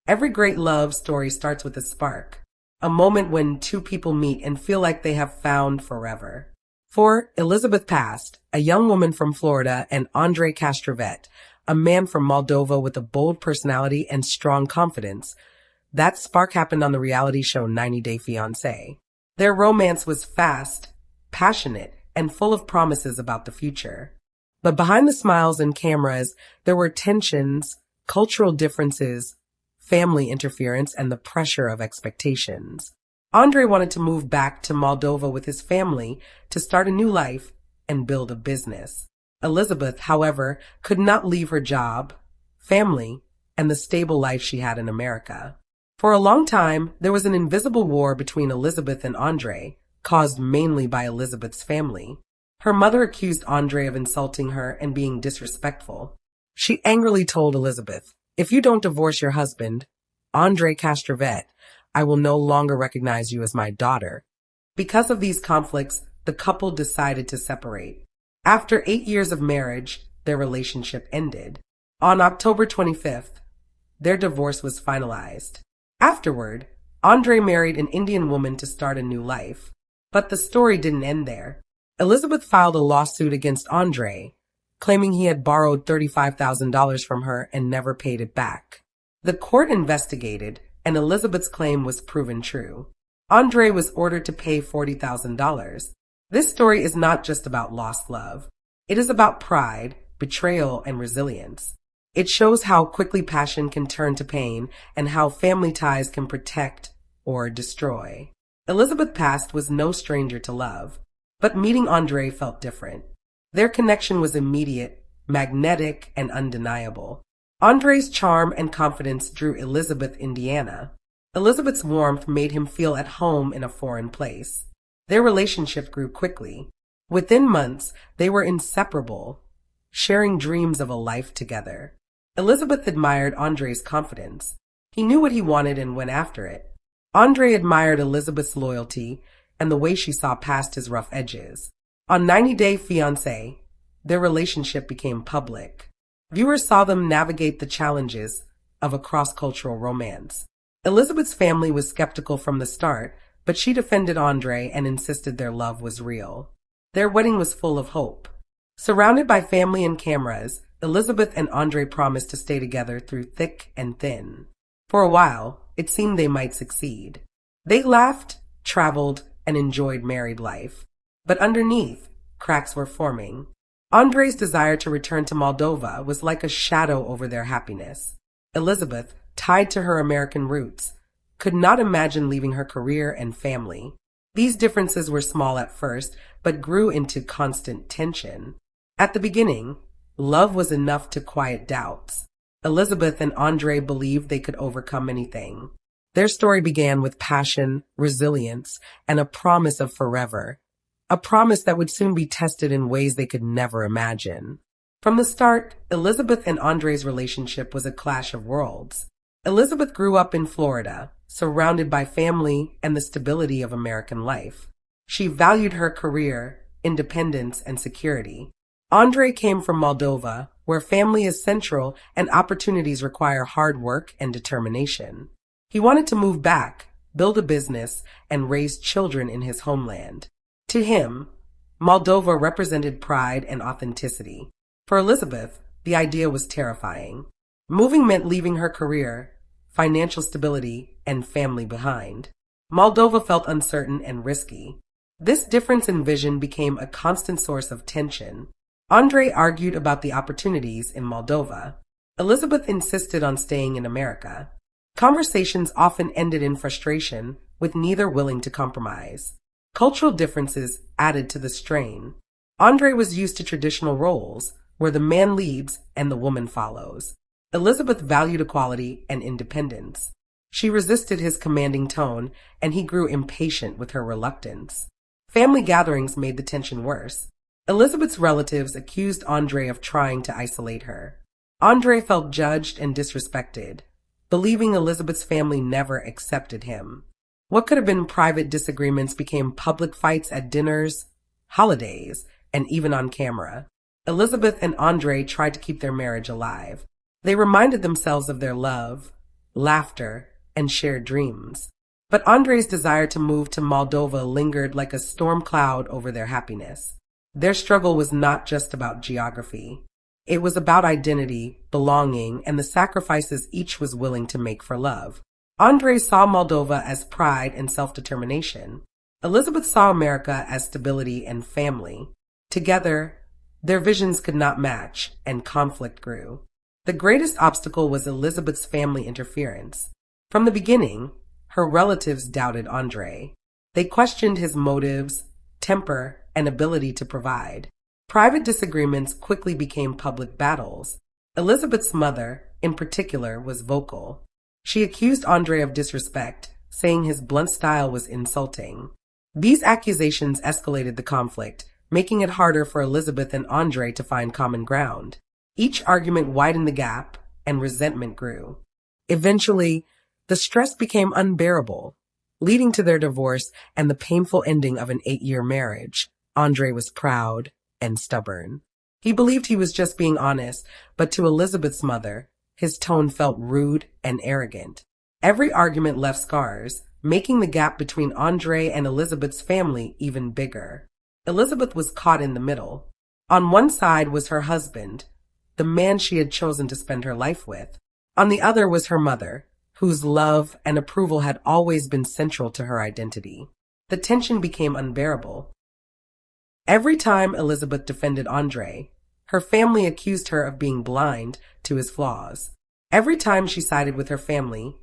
Every great love story starts with a spark, a moment when two people meet and feel like they have found forever. For Elizabeth passed, a young woman from Florida, and Andre Castrovet, a man from Moldova with a bold personality and strong confidence. That spark happened on the reality show 90 Day Fiancé. Their romance was fast, passionate, and full of promises about the future. But behind the smiles and cameras, there were tensions, cultural differences, family interference, and the pressure of expectations. Andre wanted to move back to Moldova with his family to start a new life and build a business. Elizabeth, however, could not leave her job, family, and the stable life she had in America. For a long time, there was an invisible war between Elizabeth and Andre, caused mainly by Elizabeth's family. Her mother accused Andre of insulting her and being disrespectful. She angrily told Elizabeth, "If you don't divorce your husband, Andre Castrovet, I will no longer recognize you as my daughter." Because of these conflicts, the couple decided to separate. After 8 years of marriage, their relationship ended. On October 25th, their divorce was finalized. Afterward, Andre married an Indian woman to start a new life. But the story didn't end there. Elizabeth filed a lawsuit against Andre, claiming he had borrowed $35,000 from her and never paid it back. The court investigated, and Elizabeth's claim was proven true. Andre was ordered to pay $40,000. This story is not just about lost love. It is about pride, betrayal, and resilience. It shows how quickly passion can turn to pain and how family ties can protect or destroy. Elizabeth Past was no stranger to love, but meeting Andre felt different. Their connection was immediate, magnetic, and undeniable. Andre's charm and confidence drew Elizabeth, Indiana. Elizabeth's warmth made him feel at home in a foreign place. Their relationship grew quickly. Within months, they were inseparable, sharing dreams of a life together. Elizabeth admired Andre's confidence. He knew what he wanted and went after it. Andre admired Elizabeth's loyalty and the way she saw past his rough edges. On 90 Day Fiancé, their relationship became public. Viewers saw them navigate the challenges of a cross-cultural romance. Elizabeth's family was skeptical from the start, but she defended Andre and insisted their love was real. Their wedding was full of hope. Surrounded by family and cameras, Elizabeth and Andre promised to stay together through thick and thin. For a while, it seemed they might succeed. They laughed, traveled, and enjoyed married life. But underneath, cracks were forming. Andre's desire to return to Moldova was like a shadow over their happiness. Elizabeth, tied to her American roots, could not imagine leaving her career and family. These differences were small at first, but grew into constant tension. At the beginning, love was enough to quiet doubts. Elizabeth and Andre believed they could overcome anything. Their story began with passion, resilience, and a promise of forever. A promise that would soon be tested in ways they could never imagine. From the start, Elizabeth and Andre's relationship was a clash of worlds. Elizabeth grew up in Florida, surrounded by family and the stability of American life. She valued her career, independence, and security. Andre came from Moldova, where family is central and opportunities require hard work and determination. He wanted to move back, build a business, and raise children in his homeland. To him, Moldova represented pride and authenticity. For Elizabeth, the idea was terrifying. Moving meant leaving her career, financial stability, and family behind. Moldova felt uncertain and risky. This difference in vision became a constant source of tension. Andre argued about the opportunities in Moldova. Elizabeth insisted on staying in America. Conversations often ended in frustration, with neither willing to compromise. Cultural differences added to the strain. Andre was used to traditional roles, where the man leads and the woman follows. Elizabeth valued equality and independence. She resisted his commanding tone, and he grew impatient with her reluctance. Family gatherings made the tension worse. Elizabeth's relatives accused Andre of trying to isolate her. Andre felt judged and disrespected, believing Elizabeth's family never accepted him. What could have been private disagreements became public fights at dinners, holidays, and even on camera. Elizabeth and Andre tried to keep their marriage alive. They reminded themselves of their love, laughter, and shared dreams. But Andrei's desire to move to Moldova lingered like a storm cloud over their happiness. Their struggle was not just about geography. It was about identity, belonging, and the sacrifices each was willing to make for love. Andrei saw Moldova as pride and self-determination. Elizabeth saw America as stability and family. Together, their visions could not match, and conflict grew. The greatest obstacle was Elizabeth's family interference. From the beginning, her relatives doubted Andrei. They questioned his motives, temper, and ability to provide. Private disagreements quickly became public battles. Elizabeth's mother, in particular, was vocal. She accused Andrei of disrespect, saying his blunt style was insulting. These accusations escalated the conflict, making it harder for Elizabeth and Andrei to find common ground. Each argument widened the gap, and resentment grew. Eventually, the stress became unbearable, leading to their divorce and the painful ending of an 8-year marriage. Andrei was proud and stubborn. He believed he was just being honest, but to Elizabeth's mother, his tone felt rude and arrogant. Every argument left scars, making the gap between Andrei and Elizabeth's family even bigger. Elizabeth was caught in the middle. On one side was her husband, the man she had chosen to spend her life with. On the other was her mother, whose love and approval had always been central to her identity. The tension became unbearable. Every time Elizabeth defended Andrei, her family accused her of being blind to his flaws. Every time she sided with her family,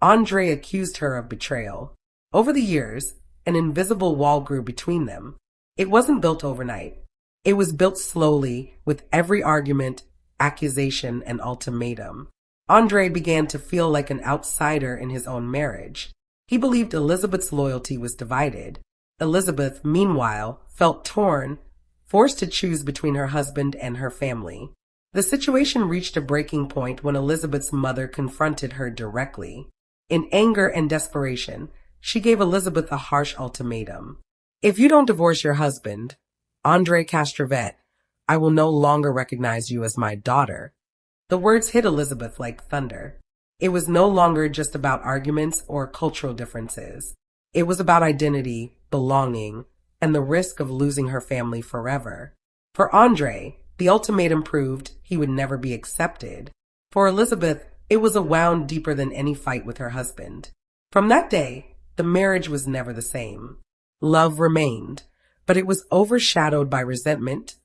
Andrei accused her of betrayal. Over the years, an invisible wall grew between them. It wasn't built overnight. It was built slowly, with every argument, accusation, and ultimatum. Andrei began to feel like an outsider in his own marriage. He believed Elizabeth's loyalty was divided. Elizabeth, meanwhile, felt torn, forced to choose between her husband and her family. The situation reached a breaking point when Elizabeth's mother confronted her directly. In anger and desperation, she gave Elizabeth a harsh ultimatum. "If you don't divorce your husband, Andrei Castrovet, I will no longer recognize you as my daughter." The words hit Elizabeth like thunder. It was no longer just about arguments or cultural differences. It was about identity, belonging, and the risk of losing her family forever. For Andrei, the ultimatum proved he would never be accepted. For Elizabeth, it was a wound deeper than any fight with her husband. From that day, the marriage was never the same. Love remained, but it was overshadowed by resentment,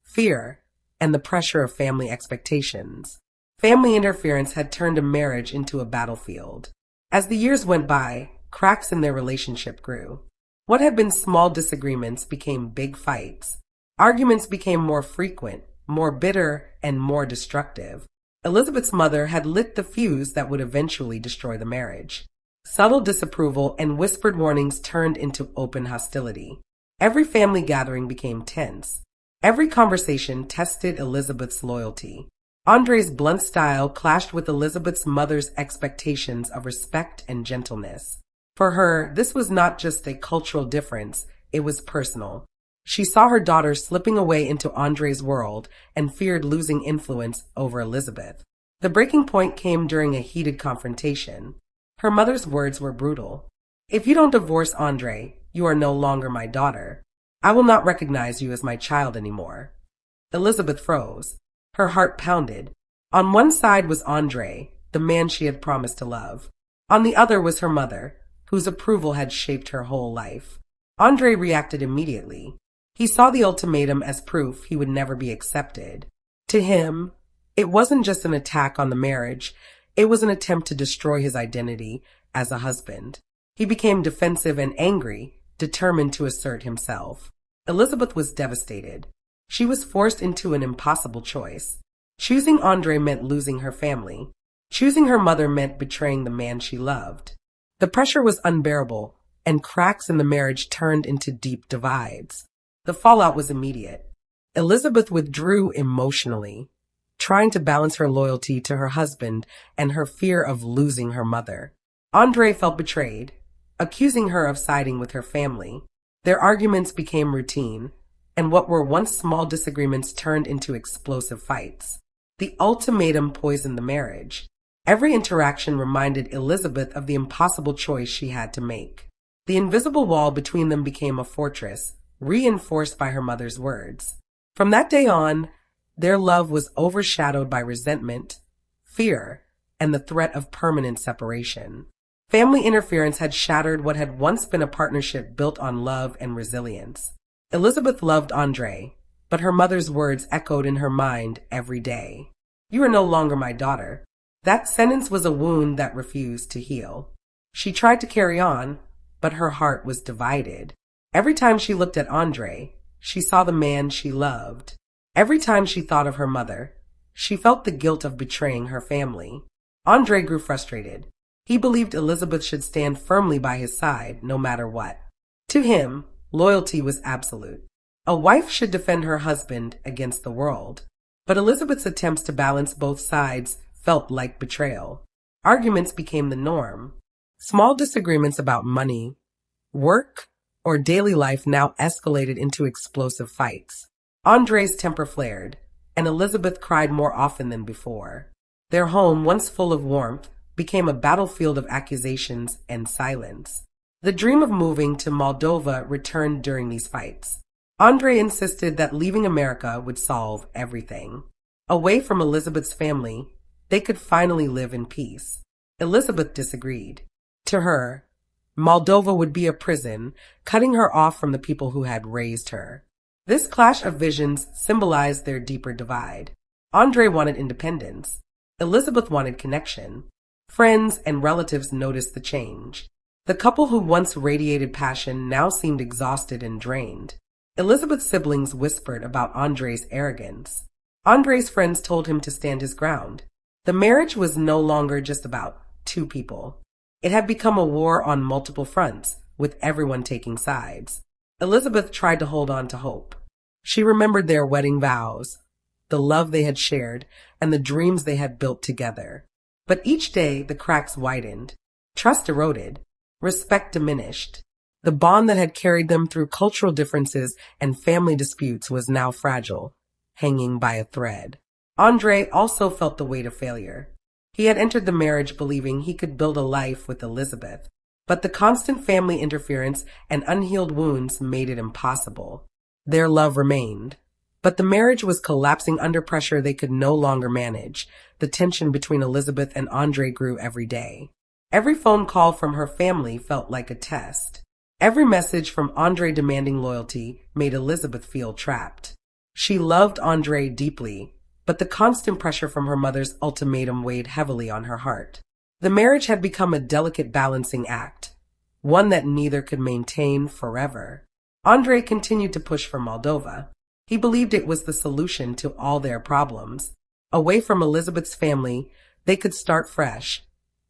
fear, and the pressure of family expectations. Family interference had turned a marriage into a battlefield. As the years went by, cracks in their relationship grew. What had been small disagreements became big fights. Arguments became more frequent, more bitter, and more destructive. Elizabeth's mother had lit the fuse that would eventually destroy the marriage. Subtle disapproval and whispered warnings turned into open hostility. Every family gathering became tense. Every conversation tested Elizabeth's loyalty. Andrei's blunt style clashed with Elizabeth's mother's expectations of respect and gentleness. For her, this was not just a cultural difference, it was personal. She saw her daughter slipping away into Andrei's world and feared losing influence over Elizabeth. The breaking point came during a heated confrontation. Her mother's words were brutal. "If you don't divorce Andrei, you are no longer my daughter. I will not recognize you as my child anymore." Elizabeth froze. Her heart pounded. On one side was Andrei, the man she had promised to love. On the other was her mother, whose approval had shaped her whole life. Andrei reacted immediately. He saw the ultimatum as proof he would never be accepted. To him, it wasn't just an attack on the marriage, it was an attempt to destroy his identity as a husband. He became defensive and angry, determined to assert himself. Elizabeth was devastated. She was forced into an impossible choice. Choosing Andrei meant losing her family. Choosing her mother meant betraying the man she loved. The pressure was unbearable, and cracks in the marriage turned into deep divides. The fallout was immediate. Elizabeth withdrew emotionally, trying to balance her loyalty to her husband and her fear of losing her mother. Andrei felt betrayed, accusing her of siding with her family. Their arguments became routine, and what were once small disagreements turned into explosive fights. The ultimatum poisoned the marriage. Every interaction reminded Elizabeth of the impossible choice she had to make. The invisible wall between them became a fortress, reinforced by her mother's words. From that day on, their love was overshadowed by resentment, fear, and the threat of permanent separation. Family interference had shattered what had once been a partnership built on love and resilience. Elizabeth loved Andre, but her mother's words echoed in her mind every day. "You are no longer my daughter." That sentence was a wound that refused to heal. She tried to carry on, but her heart was divided. Every time she looked at Andre, she saw the man she loved. Every time she thought of her mother, she felt the guilt of betraying her family. Andre grew frustrated. He believed Elizabeth should stand firmly by his side, no matter what. To him, loyalty was absolute. A wife should defend her husband against the world. But Elizabeth's attempts to balance both sides felt like betrayal. Arguments became the norm. Small disagreements about money, work, or daily life now escalated into explosive fights. Andre's temper flared, and Elizabeth cried more often than before. Their home, once full of warmth, became a battlefield of accusations and silence. The dream of moving to Moldova returned during these fights. Andre insisted that leaving America would solve everything. Away from Elizabeth's family, they could finally live in peace. Elizabeth disagreed. To her, Moldova would be a prison, cutting her off from the people who had raised her. This clash of visions symbolized their deeper divide. Andre wanted independence. Elizabeth wanted connection. Friends and relatives noticed the change. The couple who once radiated passion now seemed exhausted and drained. Elizabeth's siblings whispered about Andre's arrogance. Andre's friends told him to stand his ground. The marriage was no longer just about two people. It had become a war on multiple fronts, with everyone taking sides. Elizabeth tried to hold on to hope. She remembered their wedding vows, the love they had shared, and the dreams they had built together. But each day the cracks widened. Trust eroded. Respect diminished. The bond that had carried them through cultural differences and family disputes was now fragile, hanging by a thread. Andre also felt the weight of failure. He had entered the marriage believing he could build a life with Elizabeth, but the constant family interference and unhealed wounds made it impossible. Their love remained, but the marriage was collapsing under pressure they could no longer manage. The tension between Elizabeth and Andre grew every day. Every phone call from her family felt like a test. Every message from Andre demanding loyalty made Elizabeth feel trapped. She loved Andre deeply, but the constant pressure from her mother's ultimatum weighed heavily on her heart. The marriage had become a delicate balancing act, one that neither could maintain forever. Andre continued to push for Moldova. He believed it was the solution to all their problems. Away from Elizabeth's family, they could start fresh,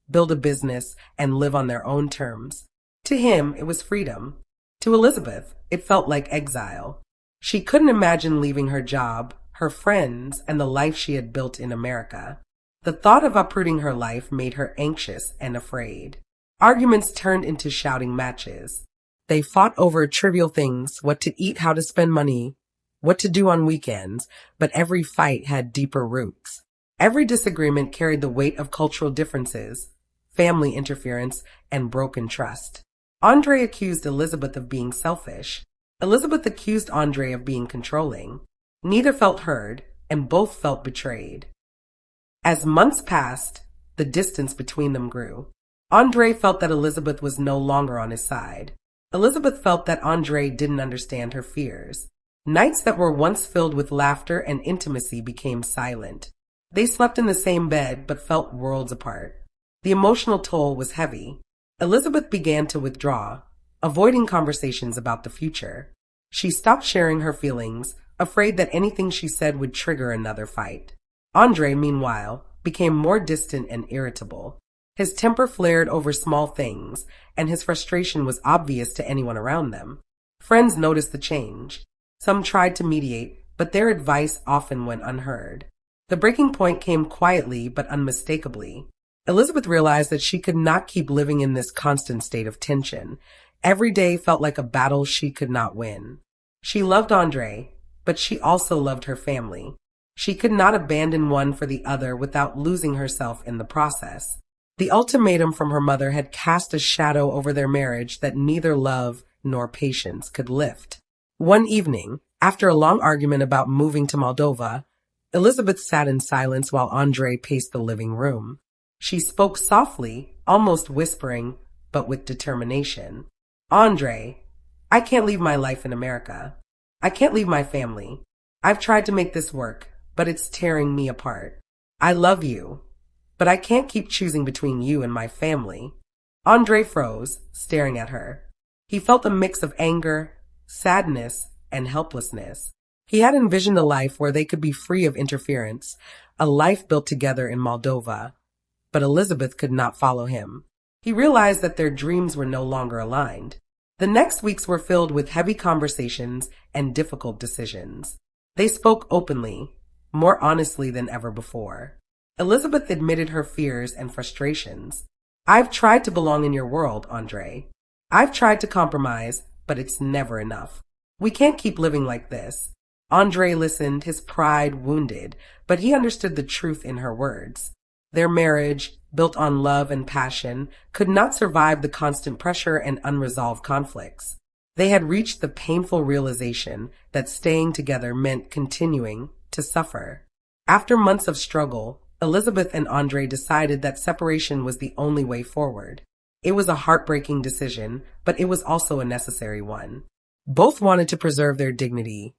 build a business, and live on their own terms. To him, it was freedom. To Elizabeth, it felt like exile. She couldn't imagine leaving her job, her friends, and the life she had built in America. The thought of uprooting her life made her anxious and afraid. Arguments turned into shouting matches. They fought over trivial things, what to eat, how to spend money, what to do on weekends, but every fight had deeper roots. Every disagreement carried the weight of cultural differences, family interference, and broken trust. Andre accused Elizabeth of being selfish. Elizabeth accused Andre of being controlling. Neither felt heard, and both felt betrayed. As months passed, the distance between them grew. Andre felt that Elizabeth was no longer on his side. Elizabeth felt that Andre didn't understand her fears. Nights that were once filled with laughter and intimacy became silent. They slept in the same bed but felt worlds apart. The emotional toll was heavy. Elizabeth began to withdraw, avoiding conversations about the future. She stopped sharing her feelings, afraid that anything she said would trigger another fight. Andre, meanwhile, became more distant and irritable. His temper flared over small things, and his frustration was obvious to anyone around them. Friends noticed the change. Some tried to mediate, but their advice often went unheard. The breaking point came quietly but unmistakably. Elizabeth realized that she could not keep living in this constant state of tension. Every day felt like a battle she could not win. She loved Andre, but she also loved her family. She could not abandon one for the other without losing herself in the process. The ultimatum from her mother had cast a shadow over their marriage that neither love nor patience could lift. One evening, after a long argument about moving to Moldova, Elizabeth sat in silence while Andre paced the living room. She spoke softly, almost whispering, but with determination. Andre, I can't leave my life in America. I can't leave my family. I've tried to make this work, but it's tearing me apart. I love you, but I can't keep choosing between you and my family. Andre froze, staring at her. He felt a mix of anger, sadness, and helplessness. He had envisioned a life where they could be free of interference, a life built together in Moldova, but Elizabeth could not follow him. He realized that their dreams were no longer aligned. The next weeks were filled with heavy conversations and difficult decisions. They spoke openly, more honestly than ever before. Elizabeth admitted her fears and frustrations. I've tried to belong in your world, Andre. I've tried to compromise, but it's never enough. We can't keep living like this. Andre listened, his pride wounded, but he understood the truth in her words. Their marriage, built on love and passion, could not survive the constant pressure and unresolved conflicts. They had reached the painful realization that staying together meant continuing to suffer. After months of struggle, Elizabeth and Andre decided that separation was the only way forward. It was a heartbreaking decision, but it was also a necessary one. Both wanted to preserve their dignity,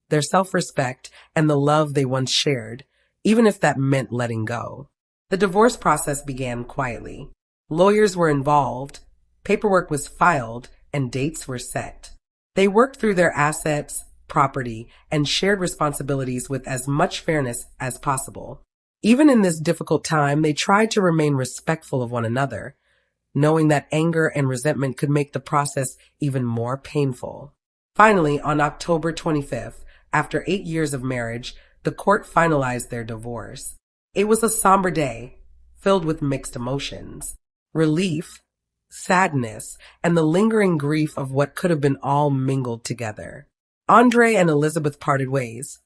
their self-respect, and the love they once shared, even if that meant letting go. The divorce process began quietly. Lawyers were involved, paperwork was filed, and dates were set. They worked through their assets, property, and shared responsibilities with as much fairness as possible. Even in this difficult time, they tried to remain respectful of one another, knowing that anger and resentment could make the process even more painful. Finally, on October 25th, after 8 years of marriage, the court finalized their divorce. It was a somber day, filled with mixed emotions. Relief, sadness, and the lingering grief of what could have been all mingled together. Andre and Elizabeth parted ways,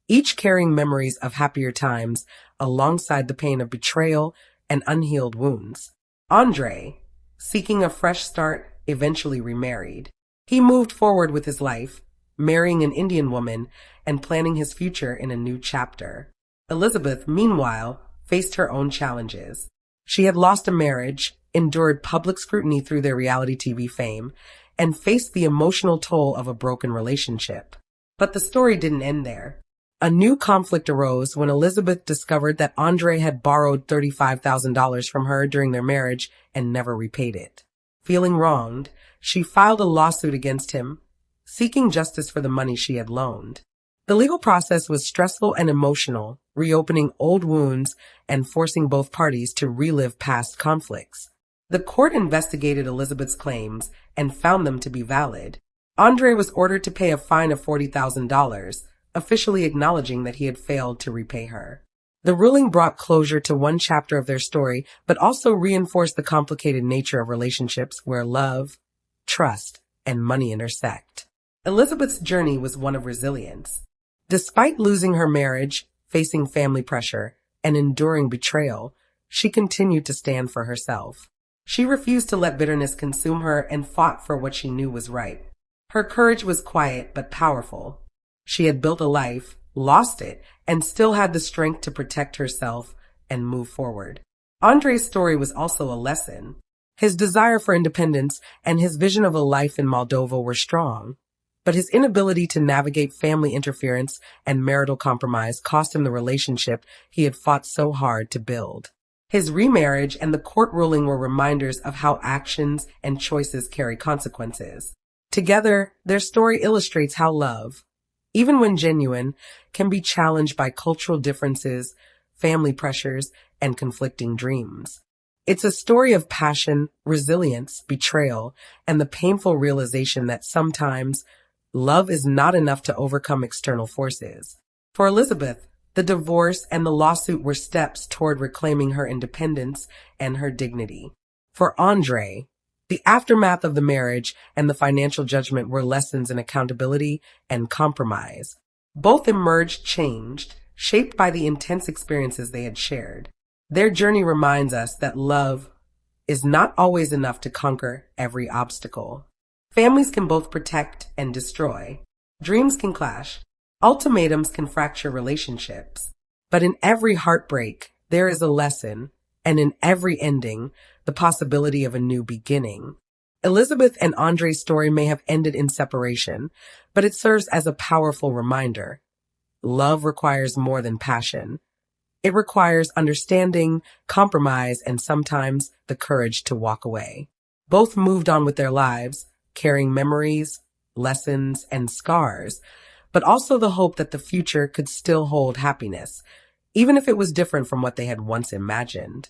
each carrying memories of happier times alongside the pain of betrayal and unhealed wounds. Andre, seeking a fresh start, eventually remarried. He moved forward with his life, marrying an Indian woman and planning his future in a new chapter. Elizabeth, meanwhile, faced her own challenges. She had lost a marriage, endured public scrutiny through their reality TV fame, and faced the emotional toll of a broken relationship. But the story didn't end there. A new conflict arose when Elizabeth discovered that Andre had borrowed $35,000 from her during their marriage and never repaid it. Feeling wronged, she filed a lawsuit against him, seeking justice for the money she had loaned. The legal process was stressful and emotional, reopening old wounds and forcing both parties to relive past conflicts. The court investigated Elizabeth's claims and found them to be valid. Andre was ordered to pay a fine of $40,000, officially acknowledging that he had failed to repay her. The ruling brought closure to one chapter of their story, but also reinforced the complicated nature of relationships where love, trust, and money intersect. Elizabeth's journey was one of resilience. Despite losing her marriage, facing family pressure, and enduring betrayal, she continued to stand for herself. She refused to let bitterness consume her and fought for what she knew was right. Her courage was quiet but powerful. She had built a life, lost it, and still had the strength to protect herself and move forward. Andre's story was also a lesson. His desire for independence and his vision of a life in Moldova were strong, but his inability to navigate family interference and marital compromise cost him the relationship he had fought so hard to build. His remarriage and the court ruling were reminders of how actions and choices carry consequences. Together, their story illustrates how love, even when genuine, can be challenged by cultural differences, family pressures, and conflicting dreams. It's a story of passion, resilience, betrayal, and the painful realization that sometimes love is not enough to overcome external forces. For Elizabeth, the divorce and the lawsuit were steps toward reclaiming her independence and her dignity. For Andre, the aftermath of the marriage and the financial judgment were lessons in accountability and compromise. Both emerged changed, shaped by the intense experiences they had shared. Their journey reminds us that love is not always enough to conquer every obstacle. Families can both protect and destroy. Dreams can clash. Ultimatums can fracture relationships. But in every heartbreak, there is a lesson, and in every ending, the possibility of a new beginning. Elizabeth and Andre's story may have ended in separation, but it serves as a powerful reminder. Love requires more than passion. It requires understanding, compromise, and sometimes the courage to walk away. Both moved on with their lives, carrying memories, lessons, and scars, but also the hope that the future could still hold happiness, even if it was different from what they had once imagined.